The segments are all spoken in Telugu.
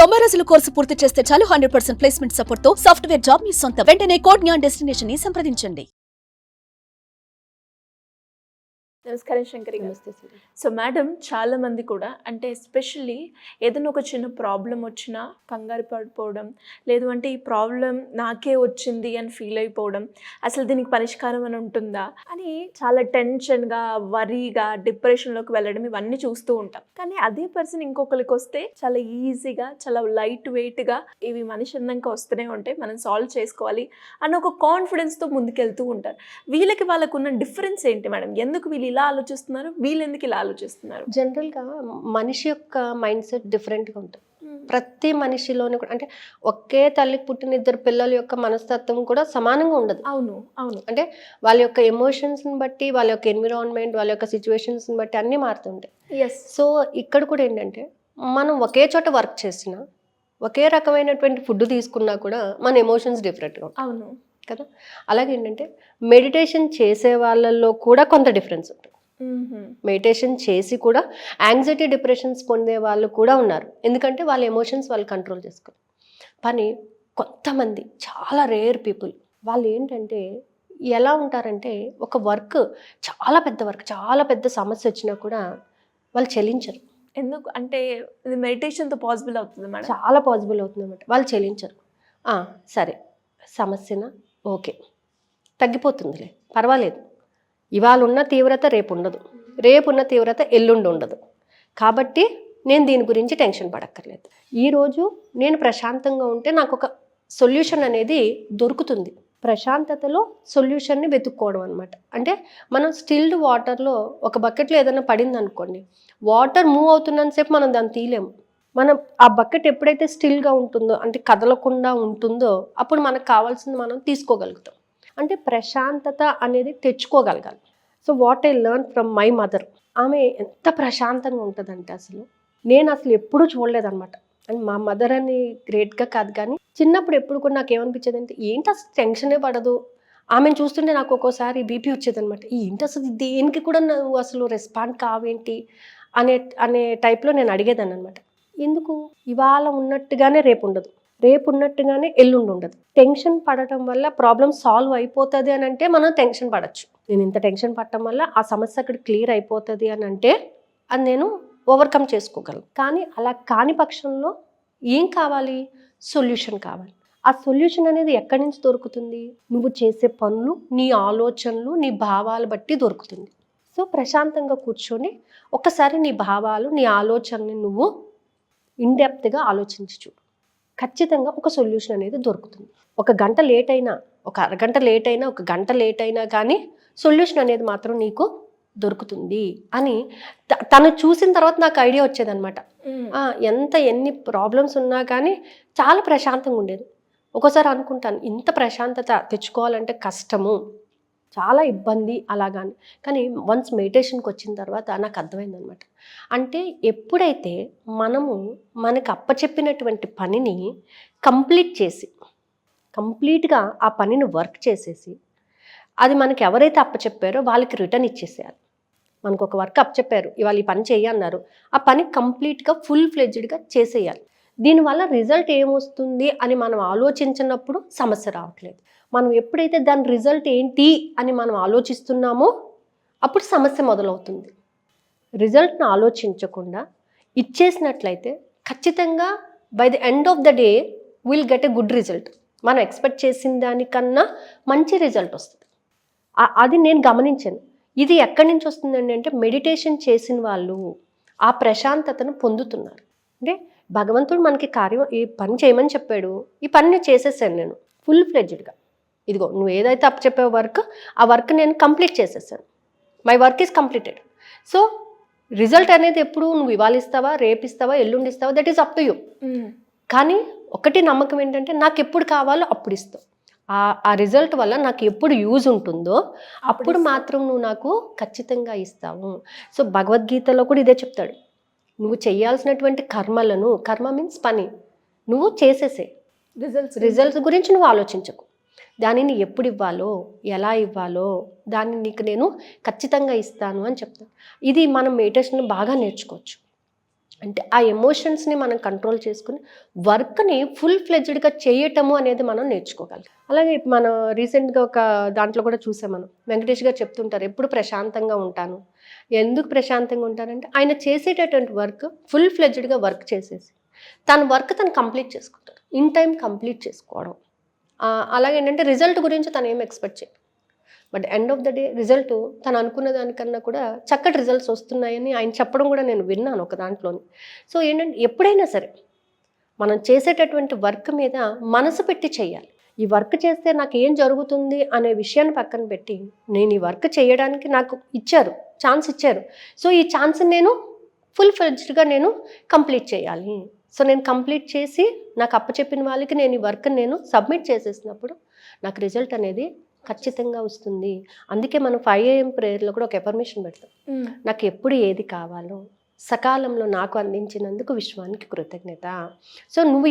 90 రోజుల కోర్సు పూర్తి చేస్తే చాలు 100% ప్లేస్మెంట్ సపోర్ట్ తో సాఫ్ట్వేర్ జాబ్ మీ సొంతం. వెంటనే కోడ్ జ్ఞాన్ డెస్టినేషన్ ని సంప్రదించండి. నమస్కారం శంకరి గారు. నమస్తే సార్. సో మేడం, చాలా మంది కూడా అంటే ఎస్పెషల్లీ ఏదైనా ఒక చిన్న ప్రాబ్లం వచ్చినా కంగారు పడిపోవడం, లేదు అంటే ఈ ప్రాబ్లం నాకే వచ్చింది అని ఫీల్ అయిపోవడం, అసలు దీనికి పరిష్కారం అని ఉంటుందా అని చాలా టెన్షన్గా, వరీగా, డిప్రెషన్లోకి వెళ్ళడం ఇవన్నీ చూస్తూ ఉంటాం. కానీ అదే పర్సన్ ఇంకొకరికి వస్తే చాలా ఈజీగా, చాలా లైట్ వెయిట్గా ఇవి మనిషి అన్నాక వస్తూనే ఉంటాయి, మనం సాల్వ్ చేసుకోవాలి అన్న ఒక కాన్ఫిడెన్స్తో ముందుకెళ్తూ ఉంటారు. వీళ్ళకి వాళ్ళకున్న డిఫరెన్స్ ఏంటి మేడం? ఎందుకు వీళ్ళు ఇలా ఆలోచిస్తున్నారు, వీళ్ళు ఎందుకు ఇలా ఆలోచిస్తున్నారు? జనరల్గా మనిషి యొక్క మైండ్ సెట్ డిఫరెంట్గా ఉంటుంది. ప్రతి మనిషిలోని కూడా అంటే ఒకే తల్లికి పుట్టిన ఇద్దరు పిల్లల యొక్క మనస్తత్వం కూడా సమానంగా ఉండదు. అవును అవును. అంటే వాళ్ళ యొక్క ఎమోషన్స్ని బట్టి, వాళ్ళ యొక్క ఎన్విరాన్మెంట్, వాళ్ళ యొక్క సిచ్యువేషన్స్ని బట్టి అన్నీ మారుతుంటాయి. ఎస్. సో ఇక్కడ కూడా ఏంటంటే మనం ఒకే చోట వర్క్ చేసినా, ఒకే రకమైనటువంటి ఫుడ్ తీసుకున్నా కూడా మన ఎమోషన్స్ డిఫరెంట్గా ఉంటాయి అవును కదా. అలాగే ఏంటంటే మెడిటేషన్ చేసే వాళ్ళల్లో కూడా కొంత డిఫరెన్స్ ఉంటుంది. మెడిటేషన్ చేసి కూడా యాంగ్జైటీ, డిప్రెషన్స్ పొందే వాళ్ళు కూడా ఉన్నారు. ఎందుకంటే వాళ్ళ ఎమోషన్స్ వాళ్ళు కంట్రోల్ చేసుకోరు. కానీ కొంతమంది చాలా రేర్ పీపుల్ వాళ్ళు ఏంటంటే ఎలా ఉంటారంటే ఒక వర్క్ చాలా పెద్ద వర్క్, చాలా పెద్ద సమస్య వచ్చినా కూడా వాళ్ళు చెల్లించరు. ఎందుకు అంటే ఇది మెడిటేషన్తో పాసిబుల్ అవుతుంది మేడం? చాలా పాసిబుల్ అవుతుంది అన్నమాట. వాళ్ళు చెల్లించరు. సరే సమస్యనా, ఓకే తగ్గిపోతుందిలే, పర్వాలేదు, ఇవాళ ఉన్న తీవ్రత రేపు ఉండదు, రేపున్న తీవ్రత ఎల్లుండి ఉండదు, కాబట్టి నేను దీని గురించి టెన్షన్ పడక్కర్లేదు. ఈరోజు నేను ప్రశాంతంగా ఉంటే నాకు ఒక సొల్యూషన్ అనేది దొరుకుతుంది. ప్రశాంతతలో సొల్యూషన్ని వెతుక్కోవడం అనమాట. అంటే మనం స్టిల్డ్ వాటర్లో ఒక బకెట్లో ఏదైనా పడింది అనుకోండి, వాటర్ మూవ్ అవుతున్నంతసేపు మనం దాన్ని తీయలేము. మనం ఆ బకెట్ ఎప్పుడైతే స్టిల్గా ఉంటుందో, అంటే కదలకుండా ఉంటుందో, అప్పుడు మనకు కావాల్సింది మనం తీసుకోగలుగుతాం. అంటే ప్రశాంతత అనేది తెచ్చుకోగలగాలి. So what I learn from my mother, ఆమె ఎంత ప్రశాంతంగా ఉంటుందంటే నేను అసలు ఎప్పుడూ చూడలేదన్నమాట. అండ్ మా మదర్ అని గ్రేట్గా కాదు, కానీ చిన్నప్పుడు ఎప్పుడు కూడా నాకు ఏమనిపించేది అంటే ఏంటి అసలు టెన్షనే పడదు. ఆమెను చూస్తుంటే నాకు ఒక్కోసారి బీపీ వచ్చేది అనమాట. ఏంటి అసలు దేనికి కూడా నువ్వు అసలు రెస్పాండ్ కావేంటి అనే టైప్లో నేను అడిగేదాన్ని అనమాట. ఎందుకు ఇవాళ ఉన్నట్టుగానే రేపు ఉండదు, రేపు ఉన్నట్టుగానే ఎల్లుండి ఉండదు. టెన్షన్ పడటం వల్ల ప్రాబ్లం సాల్వ్ అయిపోతుంది అని అంటే మనం టెన్షన్ పడచ్చు. నేను ఇంత టెన్షన్ పడటం వల్ల ఆ సమస్య అక్కడ క్లియర్ అయిపోతుంది అని అంటే అది నేను ఓవర్కమ్ చేసుకోగలను. కానీ అలా కాని పక్షంలో ఏం కావాలి? సొల్యూషన్ కావాలి. ఆ సొల్యూషన్ అనేది ఎక్కడి నుంచి దొరుకుతుంది? నువ్వు చేసే పనులు, నీ ఆలోచనలు, నీ భావాలు బట్టి దొరుకుతుంది. సో ప్రశాంతంగా కూర్చొని ఒకసారి నీ భావాలు, నీ ఆలోచనని నువ్వు ఇన్డెప్త్గా ఆలోచించి చూడు, ఖచ్చితంగా ఒక సొల్యూషన్ అనేది దొరుకుతుంది. ఒక గంట లేట్ అయినా, ఒక అరగంట లేట్ అయినా, ఒక గంట లేట్ అయినా కానీ సొల్యూషన్ అనేది మాత్రం నీకు దొరుకుతుంది అని తను చూసిన తర్వాత నాకు ఐడియా వచ్చేదన్నమాట. ఎన్ని ప్రాబ్లమ్స్ ఉన్నా కానీ చాలా ప్రశాంతంగా ఉండేది. ఒక్కోసారి అనుకుంటాను ఇంత ప్రశాంతత తెచ్చుకోవాలంటే కష్టము, చాలా ఇబ్బంది అలాగాని. కానీ వన్స్ మెడిటేషన్కి వచ్చిన తర్వాత నాకు అర్థమైందనమాట. అంటే ఎప్పుడైతే మనము మనకు అప్పచెప్పినటువంటి పనిని కంప్లీట్గా ఆ పనిని వర్క్ చేసేసి, అది మనకి ఎవరైతే అప్పచెప్పారో వాళ్ళకి రిటర్న్ ఇచ్చేసేయాలి. మనకు ఒక వర్క్ అప్పచెప్పారు, ఇవాళ ఈ పని చేయన్నారు, ఆ పని కంప్లీట్గా ఫుల్ ఫ్లెడ్జ్డ్గా చేసేయాలి. దీనివల్ల రిజల్ట్ ఏమొస్తుంది అని మనం ఆలోచించినప్పుడు సమస్య రావట్లేదు. మనం ఎప్పుడైతే దాని రిజల్ట్ ఏంటి అని మనం ఆలోచిస్తున్నామో అప్పుడు సమస్య మొదలవుతుంది. రిజల్ట్ని ఆలోచించకుండా ఇచ్చేసినట్లయితే ఖచ్చితంగా by the end of the day will get a good result. మనం ఎక్స్పెక్ట్ చేసిన దానికన్నా మంచి రిజల్ట్ వస్తుంది. అది నేను గమనించాను. ఇది ఎక్కడి నుంచి వస్తుందండి అంటే మెడిటేషన్ చేసిన వాళ్ళు ఆ ప్రశాంతతను పొందుతున్నారు. అంటే భగవంతుడు మనకి ఈ పని చేయమని చెప్పాడు, ఈ పని నేను చేసేసాను, నేను ఫుల్ ఫ్లెడ్జ్డ్గా. ఇదిగో నువ్వు ఏదైతే అప్పచెప్పావు వర్క్, ఆ వర్క్ నేను కంప్లీట్ చేసేసాను, my work is completed. So result అనేది ఎప్పుడు నువ్వు ఇవాళ ఇస్తావా, రేపు ఇస్తావా, ఎల్లుండి ఇస్తావా, that is up to you. కానీ ఒకటి నమ్మకం ఏంటంటే నాకు ఎప్పుడు కావాలో అప్పుడు ఇస్తావు. ఆ రిజల్ట్ వల్ల నాకు ఎప్పుడు యూజ్ ఉంటుందో అప్పుడు మాత్రం నువ్వు నాకు ఖచ్చితంగా ఇస్తావు. సో భగవద్గీతలో కూడా ఇదే చెప్తాడు, నువ్వు చేయాల్సినటువంటి కర్మలను, కర్మ మీన్స్ పని, నువ్వు చేసేసే, రిజల్ట్స్ గురించి నువ్వు ఆలోచించకు. దానిని ఎప్పుడు ఇవ్వాలో, ఎలా ఇవ్వాలో దాన్ని నీకు నేను ఖచ్చితంగా ఇస్తాను అని చెప్తాను. ఇది మనం మెడిటేషన్ బాగా నేర్చుకోవచ్చు. అంటే ఆ ఎమోషన్స్ని మనం కంట్రోల్ చేసుకుని వర్క్ని ఫుల్ ఫ్లెడ్జ్డ్గా చేయటము అనేది మనం నేర్చుకోగలం. అలాగే మనం రీసెంట్గా ఒక దాంట్లో కూడా చూసాం, మనం వెంకటేష్ గారు చెప్తుంటారు ఎప్పుడు ప్రశాంతంగా ఉంటాను. ఎందుకు ప్రశాంతంగా ఉంటారంటే ఆయన చేసేటటువంటి వర్క్ ఫుల్ ఫ్లెడ్జ్డ్గా వర్క్ చేసేసి తన వర్క్ తను కంప్లీట్ చేసుకుంటారు, ఇన్ టైం కంప్లీట్ చేసుకోవడం. అలాగే ఏంటంటే రిజల్ట్ గురించి తను ఏం ఎక్స్పెక్ట్ చేయడు, but end of the day result తను అనుకున్న దానికన్నా కూడా చక్కటి రిజల్ట్స్ వస్తున్నాయని ఆయన చెప్పడం కూడా నేను విన్నాను ఒక దాంట్లోని. సో ఏంటంటే ఎప్పుడైనా సరే మనం చేసేటటువంటి వర్క్ మీద మనసు పెట్టి చేయాలి. ఈ వర్క్ చేస్తే నాకు ఏం జరుగుతుంది అనే విషయాన్ని పక్కన పెట్టి నేను ఈ వర్క్ చేయడానికి నాకు ఛాన్స్ ఇచ్చారు, సో ఈ ఛాన్స్ని నేను ఫుల్ ఫ్లెడ్జ్డ్గా నేను కంప్లీట్ చేయాలి. సో నేను కంప్లీట్ చేసి నాకు అప్పచెప్పిన వాళ్ళకి నేను ఈ వర్క్ నేను సబ్మిట్ చేసేసినప్పుడు నాకు రిజల్ట్ అనేది ఖచ్చితంగా వస్తుంది. అందుకే మనం 5 AM ప్రేయర్లో కూడా ఒక ఎఫర్మేషన్ పెడతాం, నాకు ఎప్పుడు ఏది కావాలో సకాలంలో నాకు అందించినందుకు విశ్వానికి కృతజ్ఞత. సో నువ్వు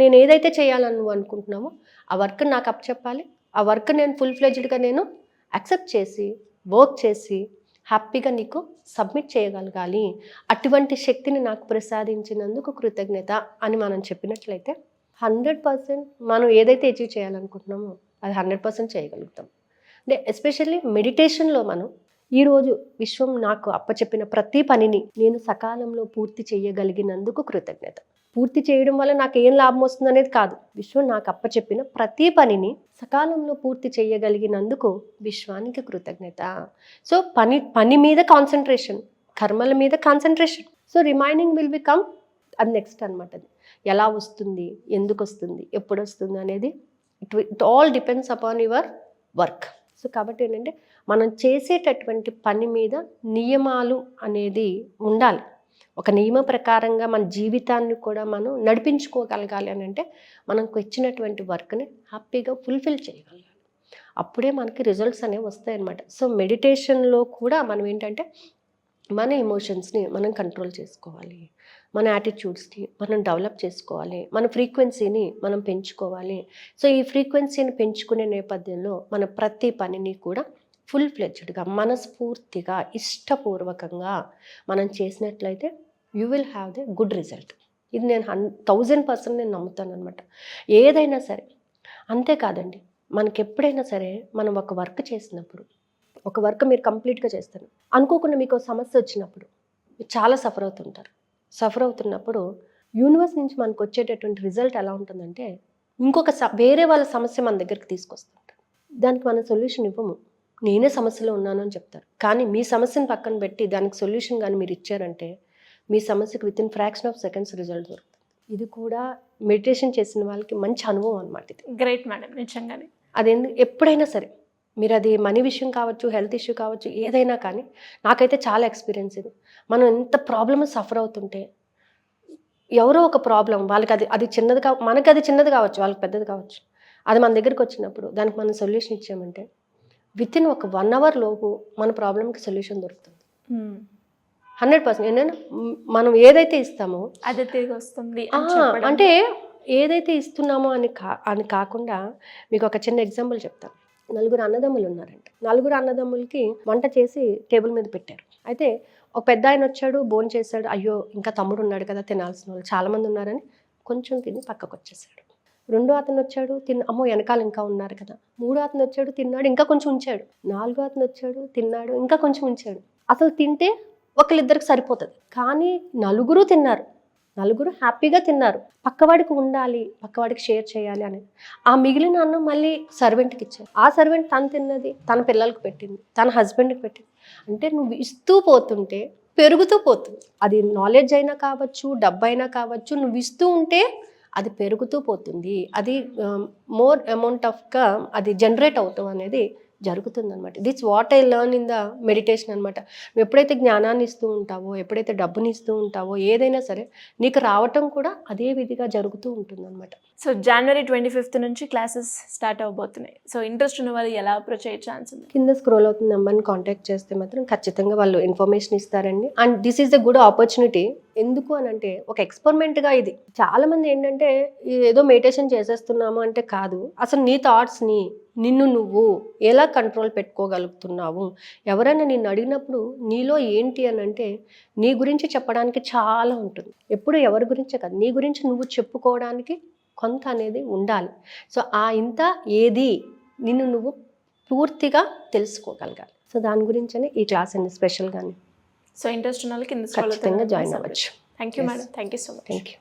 నేను ఏదైతే చేయాలని నువ్వు అనుకుంటున్నావో ఆ వర్క్ నాకు అప్పచెప్పాలి, ఆ వర్క్ నేను ఫుల్ ఫ్లెడ్జ్డ్గా నేను యాక్సెప్ట్ చేసి వర్క్ చేసి హ్యాపీగా నీకు సబ్మిట్ చేయగలగాలి. అటువంటి శక్తిని నాకు ప్రసాదించినందుకు కృతజ్ఞత అని మనం చెప్పినట్లయితే 100% మనం ఏదైతే అచీవ్ చేయాలనుకుంటున్నామో అది 100% చేయగలుగుతాం. అంటే ఎస్పెషల్లీ మెడిటేషన్లో మనం ఈరోజు విశ్వం నాకు అప్పచెప్పిన ప్రతి పనిని నేను సకాలంలో పూర్తి చేయగలిగినందుకు కృతజ్ఞత. పూర్తి చేయడం వల్ల నాకు ఏం లాభం వస్తుంది అనేది కాదు, విశ్వం నాకు అప్పచెప్పిన ప్రతి పనిని సకాలంలో పూర్తి చేయగలిగినందుకు విశ్వానికి కృతజ్ఞత. సో పని మీద కాన్సన్ట్రేషన్, కర్మల మీద concentration. So remaining will become అది నెక్స్ట్ అనమాట. అది ఎలా వస్తుంది, ఎందుకు వస్తుంది, ఎప్పుడు వస్తుంది అనేది it all depends upon your work. So కాబట్టి ఏంటంటే మనం చేసేటటువంటి పని మీద నియమాలు అనేది ఉండాలి. ఒక నియమ ప్రకారంగా మన జీవితాన్ని కూడా మనం నడిపించుకోగలగాలి అని అంటే మనకు ఇచ్చినటువంటి వర్క్ని హ్యాపీగా ఫుల్ఫిల్ చేయగలగాలి. అప్పుడే మనకి రిజల్ట్స్ అనేవి వస్తాయన్నమాట. సో మెడిటేషన్లో కూడా మనం ఏంటంటే మన ఎమోషన్స్ని మనం కంట్రోల్ చేసుకోవాలి, మన యాటిట్యూడ్స్ని మనం డెవలప్ చేసుకోవాలి, మన ఫ్రీక్వెన్సీని మనం పెంచుకోవాలి. సో ఈ ఫ్రీక్వెన్సీని పెంచుకునే నేపథ్యంలో మన ప్రతి పనిని కూడా ఫుల్ ఫ్లెడ్జ్డ్గా మనస్ఫూర్తిగా ఇష్టపూర్వకంగా మనం చేసినట్లయితే you will have the good result. ఇది నేను 1000% నేను నమ్ముతాను అనమాట. ఏదైనా సరే అంతేకాదండి, మనకి ఎప్పుడైనా సరే మనం ఒక వర్క్ చేసినప్పుడు, ఒక వర్క్ మీరు కంప్లీట్గా చేస్తారు, అనుకోకుండా మీకు సమస్య వచ్చినప్పుడు చాలా సఫర్ అవుతున్నప్పుడు యూనివర్స్ నుంచి మనకు వచ్చేటటువంటి రిజల్ట్ ఎలా ఉంటుందంటే ఇంకొక వేరే వాళ్ళ సమస్య మన దగ్గరికి తీసుకొస్తుంటారు. దానికి మనం సొల్యూషన్ ఇవ్వము, నేనే సమస్యలో ఉన్నాను అని చెప్తారు. కానీ మీ సమస్యను పక్కన పెట్టి దానికి సొల్యూషన్ కానీ మీరు ఇచ్చారంటే మీ సమస్యకు within fraction of seconds result దొరుకుతుంది. ఇది కూడా మెడిటేషన్ చేసిన వాళ్ళకి మంచి అనుభవం అనమాట. ఇది గ్రేట్ మేడం, నిజంగానే. ఎప్పుడైనా సరే మీరు అది మనీ విషయం కావచ్చు, హెల్త్ ఇష్యూ కావచ్చు, ఏదైనా కానీ నాకైతే చాలా ఎక్స్పీరియన్స్ ఇది. మనం ఎంత ప్రాబ్లమ్ సఫర్ అవుతుంటే ఎవరో ఒక ప్రాబ్లం వాళ్ళకి అది చిన్నది మనకి అది చిన్నది కావచ్చు, వాళ్ళకి పెద్దది కావచ్చు, అది మన దగ్గరికి వచ్చినప్పుడు దానికి మనం సొల్యూషన్ ఇచ్చామంటే వితిన్ ఒక 1 hour లోపు మన ప్రాబ్లంకి సొల్యూషన్ దొరుకుతుంది. 100%. ఏంటంటే మనం ఏదైతే ఇస్తామో అదే తిరిగి వస్తుంది. అంటే ఏదైతే ఇస్తున్నామో అని కాకుండా మీకు ఒక చిన్న ఎగ్జాంపుల్ చెప్తాను. 4 అన్నదమ్ములు ఉన్నారంట. 4 అన్నదమ్ములకి వంట చేసి టేబుల్ మీద పెట్టారు. అయితే ఒక పెద్ద ఆయన వచ్చాడు, భోజనం చేశాడు. అయ్యో ఇంకా తమ్ముడు ఉన్నాడు కదా, తినాల్సిన వాళ్ళు చాలామంది ఉన్నారని కొంచెం తిని పక్కకు వచ్చేసాడు. 2వ అతను వచ్చాడు, అమ్మో వెనకాల ఇంకా ఉన్నారు కదా. 3వ అతను వచ్చాడు, తిన్నాడు, ఇంకా కొంచెం ఉంచాడు. 4వ అతను వచ్చాడు, తిన్నాడు, ఇంకా కొంచెం ఉంచాడు. అసలు తింటే ఒకళ్ళిద్దరికి సరిపోతుంది, కానీ 4 తిన్నారు, 4 హ్యాపీగా తిన్నారు. పక్కవాడికి ఉండాలి, పక్కవాడికి షేర్ చేయాలి అని ఆ మిగిలిన అన్నం మళ్ళీ సర్వెంట్కి ఇచ్చారు. ఆ సర్వెంట్ తను తిన్నది తన పిల్లలకు పెట్టింది, తన హస్బెండ్కి పెట్టింది. అంటే నువ్వు ఇస్తూ పోతుంటే పెరుగుతూ పోతుంది. అది నాలెడ్జ్ అయినా కావచ్చు, డబ్బు అయినా కావచ్చు, నువ్వు ఇస్తూ ఉంటే అది పెరుగుతూ పోతుంది. అది మోర్ అమౌంట్ ఆఫ్గా అది జనరేట్ అవుతాం అనేది జరుగుతుంది అనమాట. That's what I learn in the meditation అనమాట. నువ్వు ఎప్పుడైతే జ్ఞానాన్ని ఇస్తూ ఉంటావో, ఎప్పుడైతే డబ్బుని ఇస్తూ ఉంటావో, ఏదైనా సరే నీకు రావటం కూడా అదే విధిగా జరుగుతూ ఉంటుంది అనమాట. సో January 25th నుంచి క్లాసెస్ స్టార్ట్ అవబోతున్నాయి. సో ఇంట్రెస్ట్ ఉన్న వాళ్ళు ఎలా అప్రోచ్ అయ్యే ఛాన్స్ ఉంది? కింద స్క్రోల్ అవుతున్న నెంబర్ని కాంటాక్ట్ చేస్తే మాత్రం ఖచ్చితంగా వాళ్ళు ఇన్ఫర్మేషన్ ఇస్తారండి. And this is the good opportunity. ఎందుకు అని అంటే ఒక ఎక్స్పెరిమెంట్గా ఇది. చాలామంది ఏంటంటే ఏదో మెడిటేషన్ చేసేస్తున్నాము అంటే కాదు, అసలు నీ థాట్స్ని నిన్ను నువ్వు ఎలా కంట్రోల్ పెట్టుకోగలుగుతున్నావు. ఎవరైనా నిన్ను అడిగినప్పుడు నీలో ఏంటి అని అంటే నీ గురించి చెప్పడానికి చాలా ఉంటుంది. ఎప్పుడు ఎవరి గురించే కాదు, నీ గురించి నువ్వు చెప్పుకోవడానికి కొంత అనేది ఉండాలి. సో ఆ ఇంత ఏది నిన్ను నువ్వు పూర్తిగా తెలుసుకోగలగాలి. సో దాని గురించనే ఈ క్లాస్ అండి స్పెషల్గానే. సో ఇంట్రెస్ట్ ఉన్న వాళ్ళకి ఖచ్చితంగా జాయిన్ అవ్వచ్చు. Thank you madam, thank you so much. Thank you.